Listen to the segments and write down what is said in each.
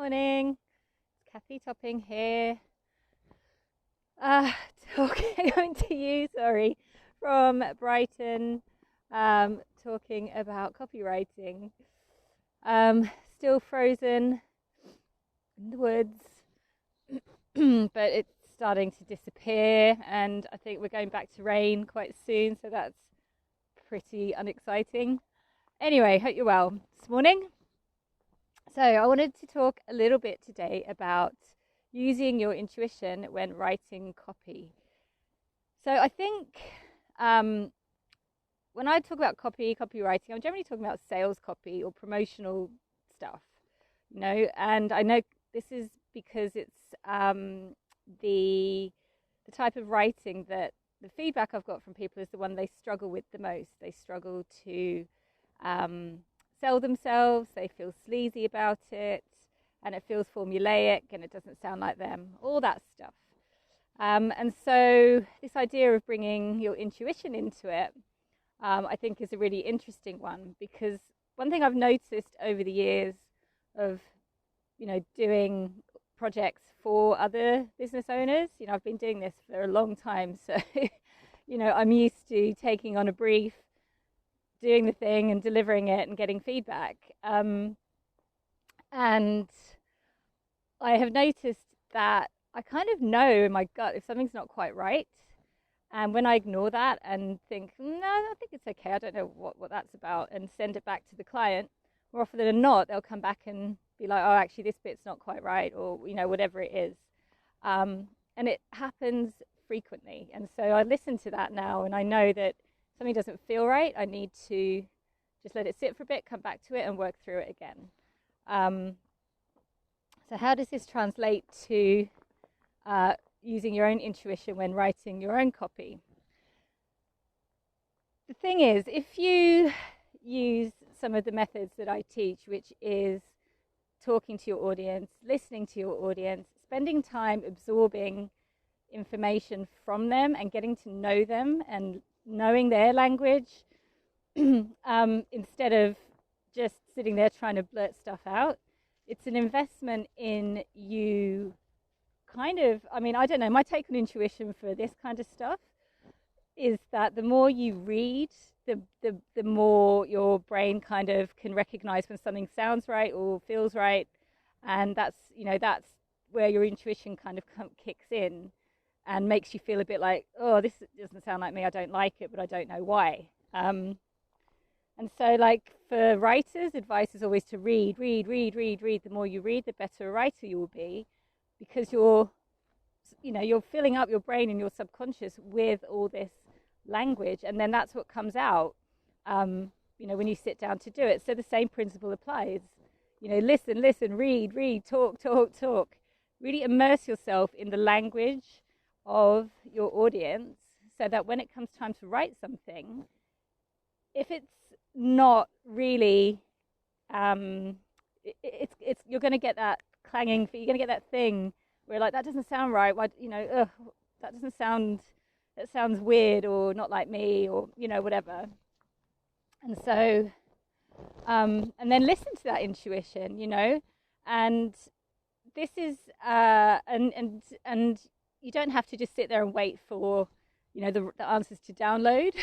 Morning, it's Kathy Topping here. Coming to you, from Brighton, talking about copywriting. Still frozen in the woods, but it's starting to disappear, and I think we're going back to rain quite soon, so that's pretty unexciting. Anyway, hope you're well this morning. So I wanted to talk a little bit today about using your intuition when writing copy. So I think when I talk about copywriting, I'm generally talking about sales copy or promotional stuff, and I know this is because it's the type of writing that the feedback I've got from people is the one they struggle with the most. They struggle to sell themselves, they feel sleazy about it, and it feels formulaic and it doesn't sound like them, all that stuff. And so this idea of bringing your intuition into it, I think is a really interesting one, because one thing I've noticed over the years of, doing projects for other business owners, I've been doing this for a long time. So, I'm used to taking on a brief, doing the thing and delivering it and getting feedback. And I have noticed that I kind of know in my gut if something's not quite right. And when I ignore that and think, no, I think it's okay, I don't know what that's about, and send it back to the client, more often than not, they'll come back and be like, oh, actually, this bit's not quite right, or, whatever it is. And it happens frequently. And so I listen to that now, and I know that something doesn't feel right. I need to just let it sit for a bit, come back to it, and work through it again. So how does this translate to using your own intuition when writing your own copy? The thing is, if you use some of the methods that I teach, which is talking to your audience, listening to your audience, spending time absorbing information from them and getting to know them and knowing their language, instead of just sitting there trying to blurt stuff out, it's an investment in you. I don't know, my take on intuition for this kind of stuff is that the more you read, the more your brain kind of can recognize when something sounds right or feels right, and that's where your intuition kind of kicks in and makes you feel a bit like, oh, this doesn't sound like me, I don't like it, but I don't know why. And so, like, for writers, advice is always to read. The more you read, the better a writer you will be, because you're filling up your brain and your subconscious with all this language, and then that's what comes out, when you sit down to do it. So the same principle applies. Listen, read, talk. Really immerse yourself in the language of your audience, so that when it comes time to write something, if it's not really, you're going to get that clanging. You're going to get that thing where, like, that doesn't sound right. Why, that doesn't sound. That sounds weird or not like me, or whatever. And so, and then listen to that intuition, and this is and you don't have to just sit there and wait for the answers to download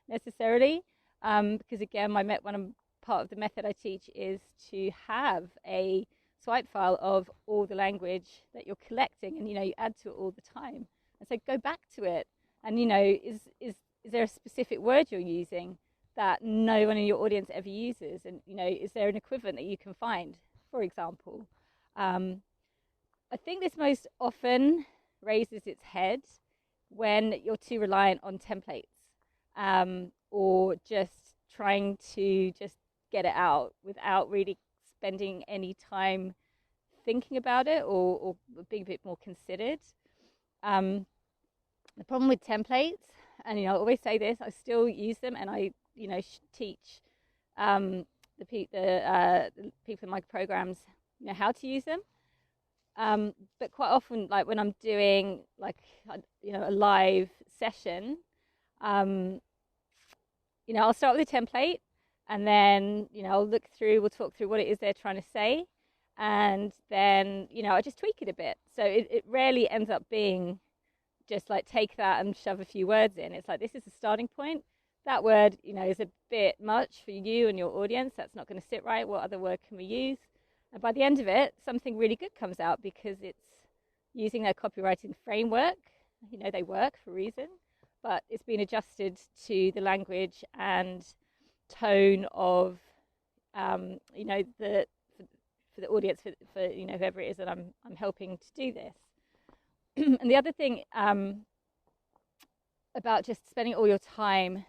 necessarily, because again, part of the method I teach is to have a swipe file of all the language that you're collecting, and you add to it all the time. And so go back to it, and is there a specific word you're using that no one in your audience ever uses, and is there an equivalent that you can find, for example? I think this most often raises its head when you're too reliant on templates, or just trying to just get it out without really spending any time thinking about it, or being a bit more considered. The problem with templates, and I always say this, I still use them, and I teach the people in my programs how to use them. But quite often, like when I'm doing a live session, I'll start with a template, and then we'll talk through what it is they're trying to say, and then, I just tweak it a bit. So it rarely ends up being just like take that and shove a few words in. It's like, this is a starting point. That word, is a bit much for you and your audience. That's not going to sit right. What other word can we use? And by the end of it, something really good comes out because it's using their copywriting framework. They work for a reason, but it's been adjusted to the language and tone of, for the audience, for whoever it is that I'm helping to do this. And the other thing about just spending all your time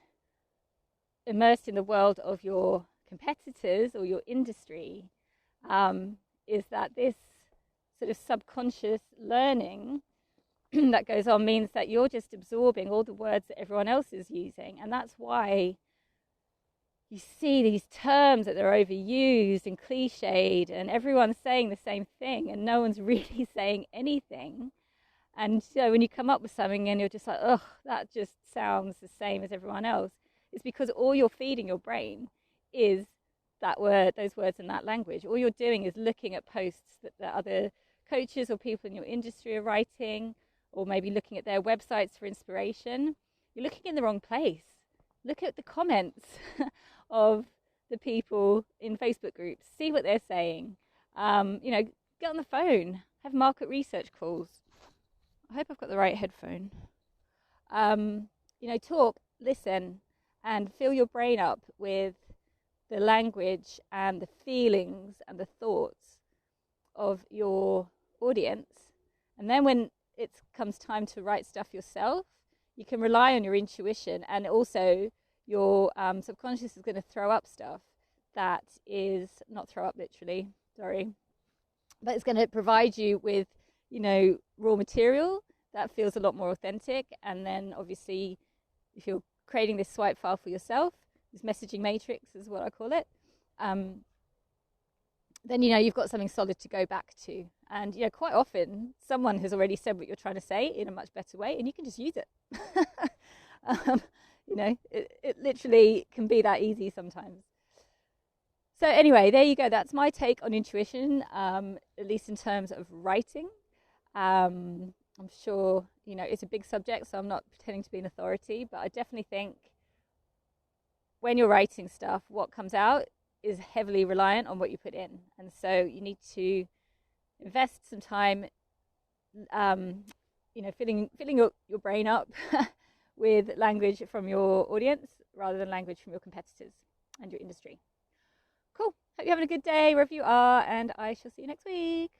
immersed in the world of your competitors or your industry is that this sort of subconscious learning that goes on means that you're just absorbing all the words that everyone else is using. And that's why you see these terms that they're overused and cliched, and everyone's saying the same thing and no one's really saying anything. And so when you come up with something and you're just like, ugh, that just sounds the same as everyone else, it's because all you're feeding your brain is that word, those words in that language. All you're doing is looking at posts that other coaches or people in your industry are writing, or maybe looking at their websites for inspiration. You're looking in the wrong place. Look at the comments of the people in Facebook groups. See what they're saying. Get on the phone. Have market research calls. I hope I've got the right headphone. Talk, listen, and fill your brain up with the language and the feelings and the thoughts of your audience. And then when it comes time to write stuff yourself, you can rely on your intuition, and also your subconscious is going to throw up stuff that is, not throw up literally, sorry, but it's going to provide you with, raw material that feels a lot more authentic. And then obviously, if you're creating this swipe file for yourself, this messaging matrix is what I call it, then you've got something solid to go back to. And quite often someone has already said what you're trying to say in a much better way, and you can just use it. It literally can be that easy sometimes. So anyway, there you go. That's my take on intuition, at least in terms of writing. I'm sure it's a big subject, so I'm not pretending to be an authority, but I definitely think when you're writing stuff, what comes out is heavily reliant on what you put in. And so you need to invest some time, filling your brain up with language from your audience rather than language from your competitors and your industry. Cool. Hope you're having a good day wherever you are, and I shall see you next week.